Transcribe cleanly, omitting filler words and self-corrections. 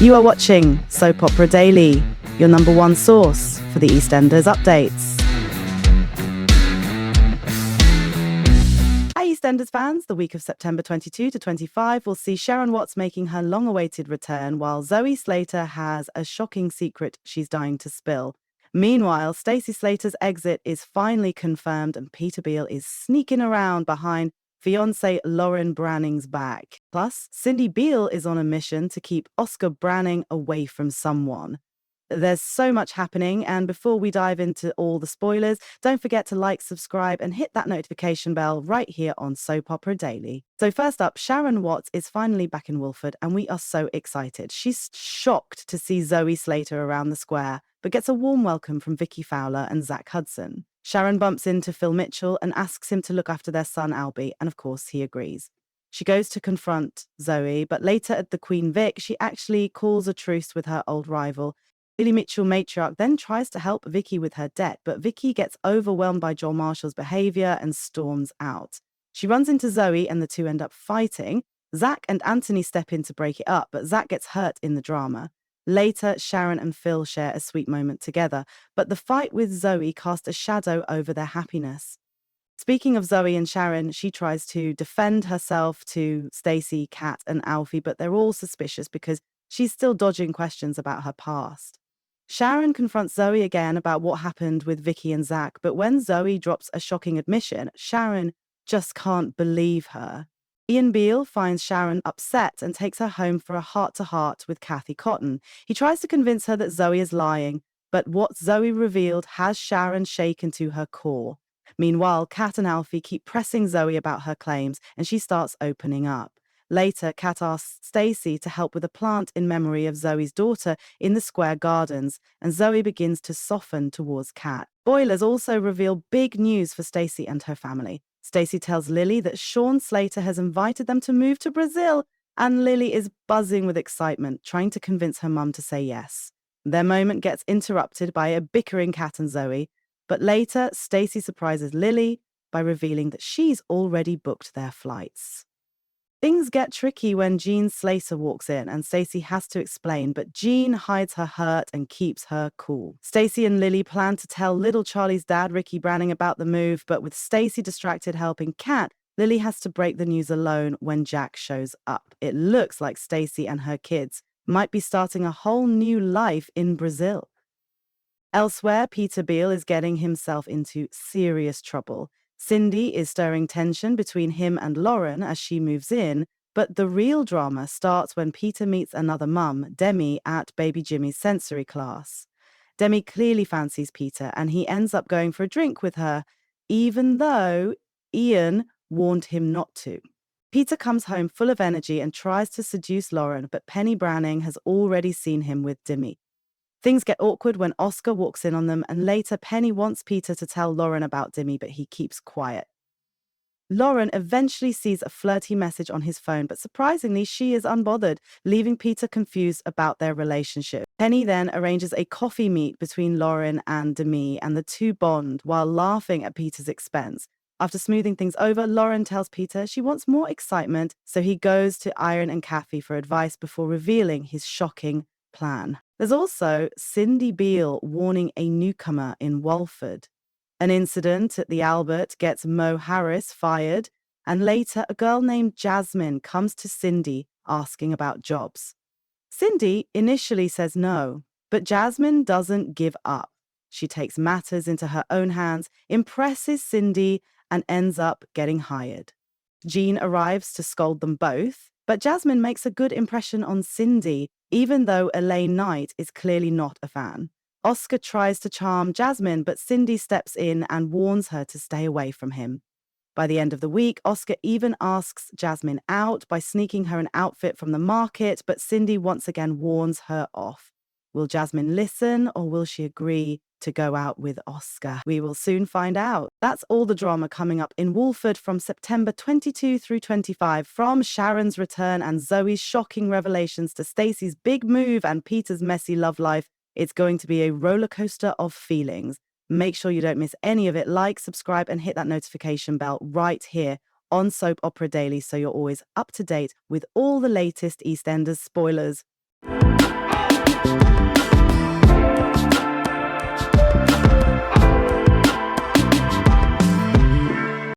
You are watching Soap Opera Daily, your number one source for the EastEnders updates. Hi EastEnders fans, the week of September 22 to 25 will see Sharon Watts making her long-awaited return, while Zoe Slater has a shocking secret she's dying to spill. Meanwhile, Stacey Slater's exit is finally confirmed and Peter Beale is sneaking around behind fiancée Lauren Branning's back. Plus, Cindy Beale is on a mission to keep Oscar Branning away from someone. There's so much happening, and before we dive into all the spoilers, don't forget to like, subscribe, and hit that notification bell right here on Soap Opera Daily. So first up, Sharon Watts is finally back in Walford, and we are so excited. She's shocked to see Zoe Slater around the square, but gets a warm welcome from Vicki Fowler and Zack Hudson. Sharon bumps into Phil Mitchell and asks him to look after their son Albie, and of course he agrees. She goes to confront Zoe, but later at the Queen Vic, she actually calls a truce with her old rival. Billy Mitchell, matriarch, then tries to help Vicki with her debt, but Vicki gets overwhelmed by Joel Marshall's behaviour and storms out. She runs into Zoe and the two end up fighting. Zack and Anthony step in to break it up, but Zack gets hurt in the drama. Later, Sharon and Phil share a sweet moment together, but the fight with Zoe casts a shadow over their happiness. Speaking of Zoe and Sharon, she tries to defend herself to Stacey, Kat, and Alfie, but they're all suspicious because she's still dodging questions about her past. Sharon confronts Zoe again about what happened with Vicki and Zack, but when Zoe drops a shocking admission, Sharon just can't believe her. Peter Beale finds Sharon upset and takes her home for a heart-to-heart with Kathy Cotton. He tries to convince her that Zoe is lying, but what Zoe revealed has Sharon shaken to her core. Meanwhile, Kat and Alfie keep pressing Zoe about her claims, and she starts opening up. Later, Kat asks Stacey to help with a plant in memory of Zoe's daughter in the square gardens, and Zoe begins to soften towards Kat. Spoilers also reveal big news for Stacey and her family. Stacey tells Lily that Sharon Slater has invited them to move to Brazil, and Lily is buzzing with excitement, trying to convince her mum to say yes. Their moment gets interrupted by a bickering Kat and Zoe, but later Stacey surprises Lily by revealing that she's already booked their flights. Things get tricky when Jean Slater walks in and Stacey has to explain, but Jean hides her hurt and keeps her cool. Stacey and Lily plan to tell little Charlie's dad, Ricky Branning, about the move, but with Stacey distracted helping Kat, Lily has to break the news alone when Jack shows up. It looks like Stacey and her kids might be starting a whole new life in Brazil. Elsewhere, Peter Beale is getting himself into serious trouble. Cindy is stirring tension between him and Lauren as she moves in, but the real drama starts when Peter meets another mum, Demi, at baby Jimmy's sensory class. Demi clearly fancies Peter, and he ends up going for a drink with her, even though Ian warned him not to. Peter comes home full of energy and tries to seduce Lauren, but Penny Branning has already seen him with Demi. Things get awkward when Oscar walks in on them, and later Penny wants Peter to tell Lauren about Demi, but he keeps quiet. Lauren eventually sees a flirty message on his phone, but surprisingly, she is unbothered, leaving Peter confused about their relationship. Penny then arranges a coffee meet between Lauren and Demi, and the two bond while laughing at Peter's expense. After smoothing things over, Lauren tells Peter she wants more excitement, so he goes to Iron and Kathy for advice before revealing his shocking plan. There's also Cindy Beale warning a newcomer in Walford. An incident at the Albert gets Mo Harris fired, and later a girl named Jasmine comes to Cindy asking about jobs. Cindy initially says no, but Jasmine doesn't give up. She takes matters into her own hands, impresses Cindy, and ends up getting hired. Jean arrives to scold them both, but Jasmine makes a good impression on Cindy, even though Elaine Knight is clearly not a fan. Oscar tries to charm Jasmine, but Cindy steps in and warns her to stay away from him. By the end of the week, Oscar even asks Jasmine out by sneaking her an outfit from the market, but Cindy once again warns her off. Will Jasmine listen, or will she agree to go out with Oscar? We will soon find out. That's all the drama coming up in Walford from September 22 through 25, from Sharon's return and Zoe's shocking revelations to Stacey's big move and Peter's messy love life. It's going to be a roller coaster of feelings. Make sure you don't miss any of it. Like, subscribe, and hit that notification bell right here on Soap Opera Daily so you're always up to date with all the latest EastEnders spoilers.